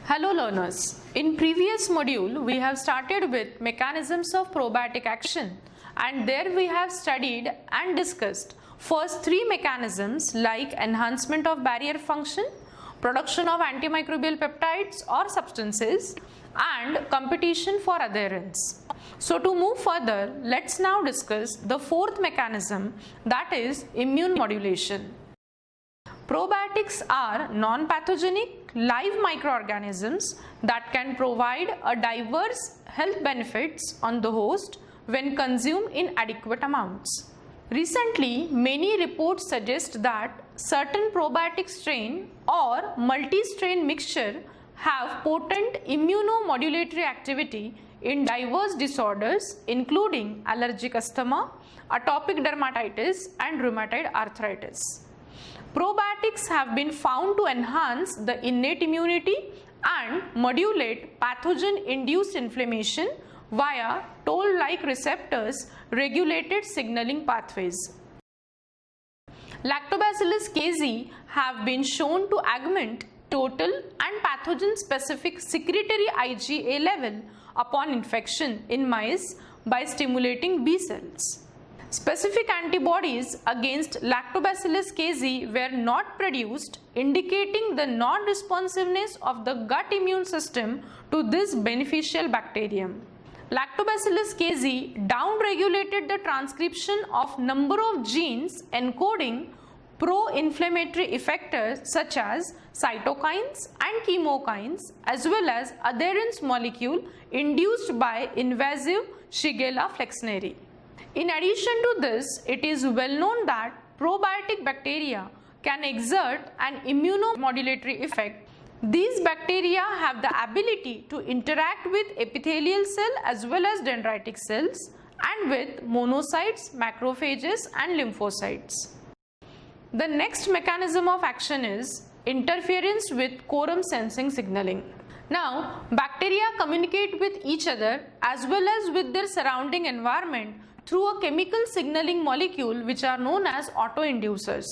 Hello learners. In previous module we have started with mechanisms of probiotic action, and there we have studied and discussed first three mechanisms like enhancement of barrier function, production of antimicrobial peptides or substances, and competition for adherence. So to move further, let's now discuss the fourth mechanism, that is immune modulation. Probiotics are non-pathogenic live microorganisms that can provide a diverse health benefits on the host when consumed in adequate amounts. Recently, many reports suggest that certain probiotic strain or multi-strain mixture have potent immunomodulatory activity in diverse disorders including allergic asthma, atopic dermatitis and rheumatoid arthritis. Probiotics have been found to enhance the innate immunity and modulate pathogen-induced inflammation via toll-like receptors regulated signaling pathways. Lactobacillus casei have been shown to augment total and pathogen-specific secretory IgA level upon infection in mice by stimulating B cells. Specific antibodies against Lactobacillus casei were not produced, indicating the non-responsiveness of the gut immune system to this beneficial bacterium. Lactobacillus casei downregulated the transcription of number of genes encoding pro-inflammatory effectors such as cytokines and chemokines, as well as adherence molecule induced by invasive Shigella flexneri. In addition to this, it is well known that probiotic bacteria can exert an immunomodulatory effect. These bacteria have the ability to interact with epithelial cell as well as dendritic cells and with monocytes, macrophages and lymphocytes. The next mechanism of action is interference with quorum sensing signaling. Now, bacteria communicate with each other as well as with their surrounding environment through a chemical signaling molecule which are known as autoinducers.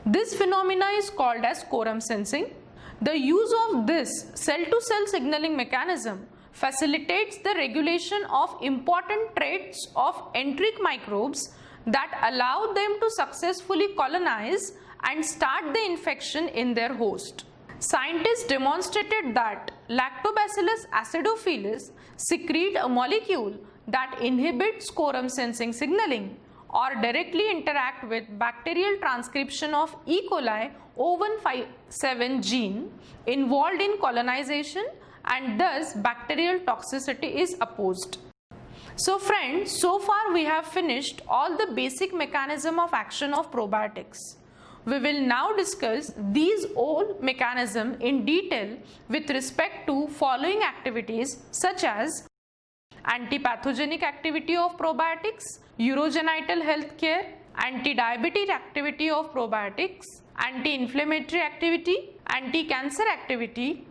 This phenomena is called as quorum sensing. The use of this cell-to-cell signaling mechanism facilitates the regulation of important traits of enteric microbes that allow them to successfully colonize and start the infection in their host. Scientists demonstrated that Lactobacillus acidophilus secrete a molecule that inhibits quorum sensing signaling or directly interact with bacterial transcription of E. coli O157 gene involved in colonization, and thus bacterial toxicity is opposed. So friends, so far we have finished all the basic mechanism of action of probiotics. We will now discuss these all mechanisms in detail with respect to following activities such as antipathogenic activity of probiotics, urogenital health care, anti-diabetic activity of probiotics, anti-inflammatory activity, anti-cancer activity,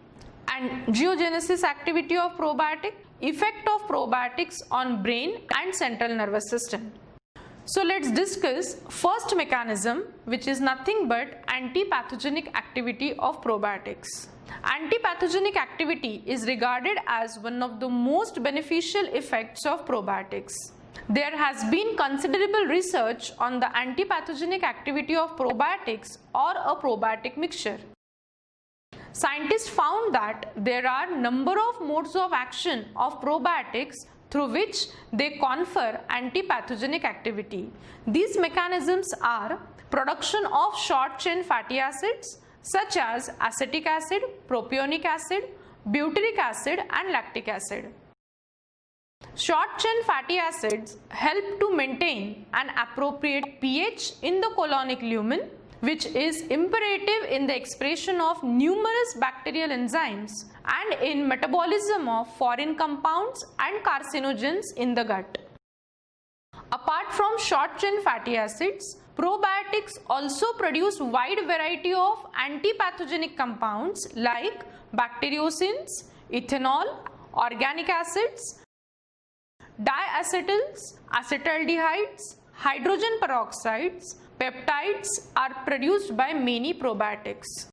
angiogenesis activity of probiotic, effect of probiotics on brain and central nervous system. So let's discuss first mechanism, which is nothing but antipathogenic activity of probiotics. Antipathogenic activity is regarded as one of the most beneficial effects of probiotics. There has been considerable research on the antipathogenic activity of probiotics or a probiotic mixture. Scientists found that there are number of modes of action of probiotics through which they confer antipathogenic activity. These mechanisms are production of short-chain fatty acids such as acetic acid, propionic acid, butyric acid and lactic acid. Short-chain fatty acids help to maintain an appropriate pH in the colonic lumen, which is imperative in the expression of numerous bacterial enzymes and in metabolism of foreign compounds and carcinogens in the gut. Apart from short-chain fatty acids, probiotics also produce wide variety of antipathogenic compounds like bacteriocins, ethanol, organic acids, diacetyls, acetaldehydes, hydrogen peroxides, peptides are produced by many probiotics.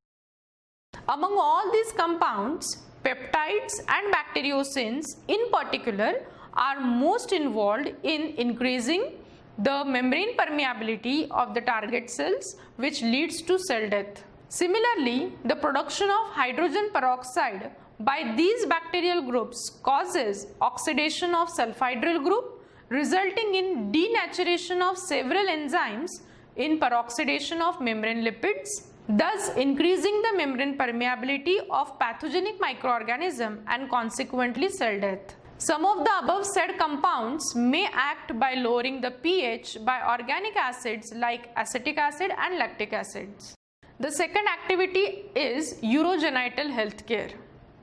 Among all these compounds, peptides and bacteriocins in particular are most involved in increasing the membrane permeability of the target cells, which leads to cell death. Similarly, the production of hydrogen peroxide by these bacterial groups causes oxidation of sulfhydryl group, resulting in denaturation of several enzymes in peroxidation of membrane lipids, thus increasing the membrane permeability of pathogenic microorganism and consequently cell death. Some of the above said compounds may act by lowering the pH by organic acids like acetic acid and lactic acids. The second activity is urogenital health care.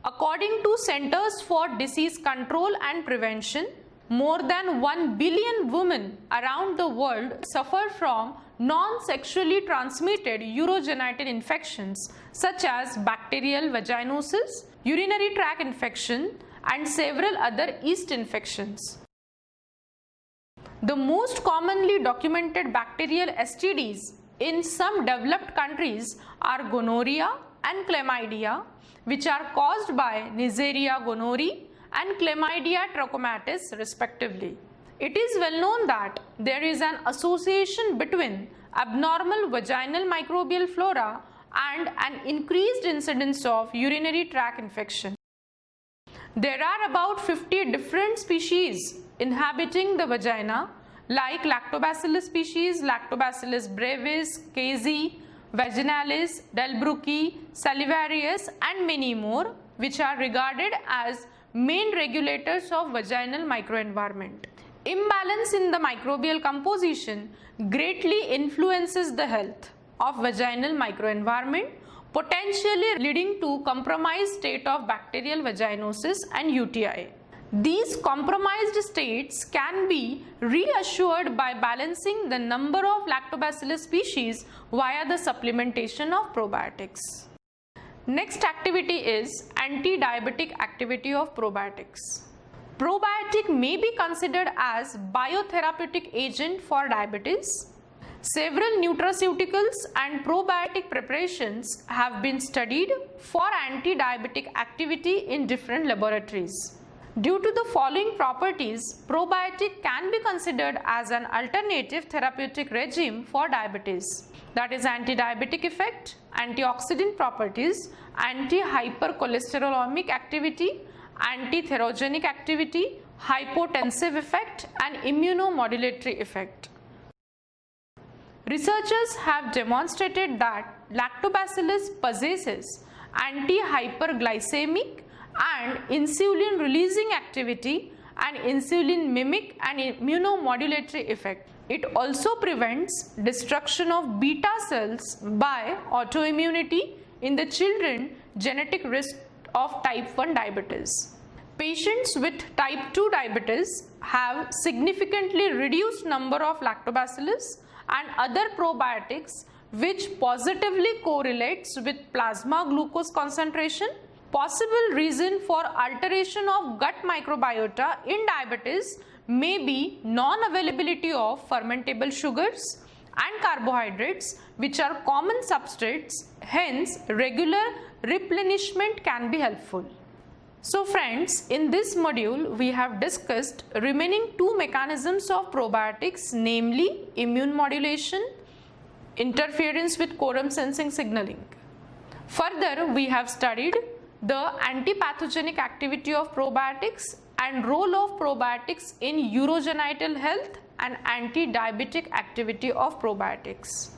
According to Centers for Disease Control and Prevention, more than 1 billion women around the world suffer from non-sexually transmitted urogenital infections such as bacterial vaginosis, urinary tract infection, and several other yeast infections. The most commonly documented bacterial STDs in some developed countries are gonorrhea and chlamydia, which are caused by Neisseria gonorrhoeae and Chlamydia trachomatis respectively. It is well known that there is an association between abnormal vaginal microbial flora and an increased incidence of urinary tract infection. There are about 50 different species inhabiting the vagina like Lactobacillus species, Lactobacillus brevis, casei, vaginalis, delbrueckii, salivarius and many more, which are regarded as main regulators of vaginal microenvironment. Imbalance in the microbial composition greatly influences the health of vaginal microenvironment, potentially leading to compromised state of bacterial vaginosis and UTI. These compromised states can be reassured by balancing the number of Lactobacillus species via the supplementation of probiotics. Next activity is anti-diabetic activity of probiotics. Probiotic may be considered as biotherapeutic agent for diabetes. Several nutraceuticals and probiotic preparations have been studied for anti-diabetic activity in different laboratories. Due to the following properties, probiotic can be considered as an alternative therapeutic regime for diabetes. That is anti-diabetic effect, antioxidant properties, anti-hypercholesterolemic activity, anti-therogenic activity, hypotensive effect and immunomodulatory effect. Researchers have demonstrated that Lactobacillus possesses anti-hyperglycemic and insulin releasing activity and insulin mimic and immunomodulatory effect. It also prevents destruction of beta cells by autoimmunity in the children genetic risk of type 1 diabetes. Patients with type 2 diabetes have significantly reduced number of lactobacillus and other probiotics, which positively correlates with plasma glucose concentration. Possible reason for alteration of gut microbiota in diabetes may be non-availability of fermentable sugars and carbohydrates, which are common substrates. Hence, regular replenishment can be helpful. So friends, in this module we have discussed remaining two mechanisms of probiotics, namely immune modulation, interference with quorum sensing signaling. Further, we have studied the antipathogenic activity of probiotics and role of probiotics in urogenital health and anti-diabetic activity of probiotics.